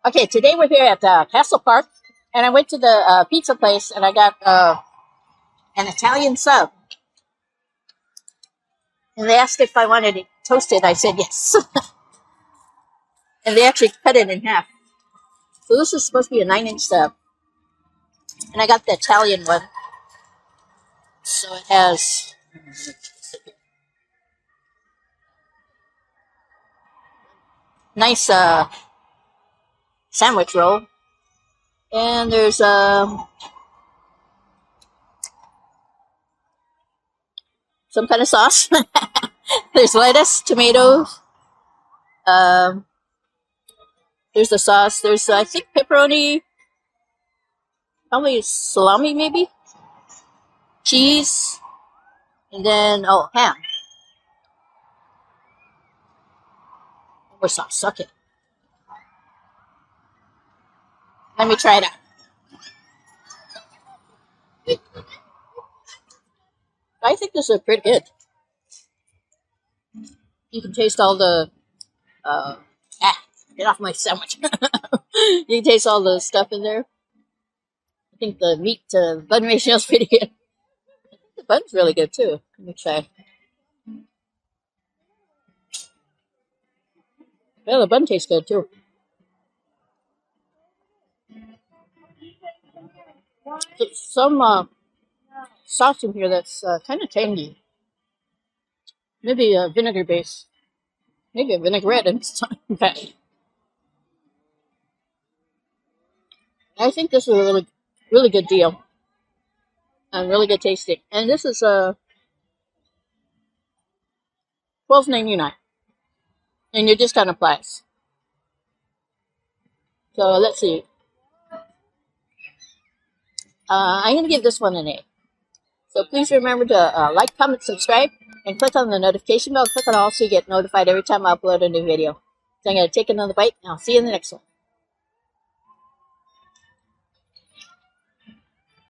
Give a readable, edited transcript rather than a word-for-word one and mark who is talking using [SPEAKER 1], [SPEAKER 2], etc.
[SPEAKER 1] Okay, today we're here at Castle Park, and I went to the pizza place, and I got an Italian sub. And they asked if I wanted it toasted. I said yes. And they actually cut it in half. So this is supposed to be a 9-inch sub. And I got the Italian one. So it has nice sandwich roll. And there's some kind of sauce. There's lettuce, tomatoes. There's the sauce. There's, I think, pepperoni. Probably salami, maybe. Cheese. And then, oh, ham. More sauce. Okay. Let me try it out. I think this is pretty good. You can taste all the, get off my sandwich. You can taste all the stuff in there. I think the meat to bun ratio is pretty good. I think the bun's really good too. Let me try. Yeah, the bun tastes good too. Some sauce in here that's kind of tangy. Maybe a vinegar base. Maybe a vinaigrette in fact. I think this is a really, really good deal. And really good tasting. And this is $12.99. And your discount applies. So let's see. I'm going to give this one an A. So please remember to like, comment, subscribe, and click on the notification bell. Click on all so you get notified every time I upload a new video. So I'm going to take another bite, and I'll see you in the next one.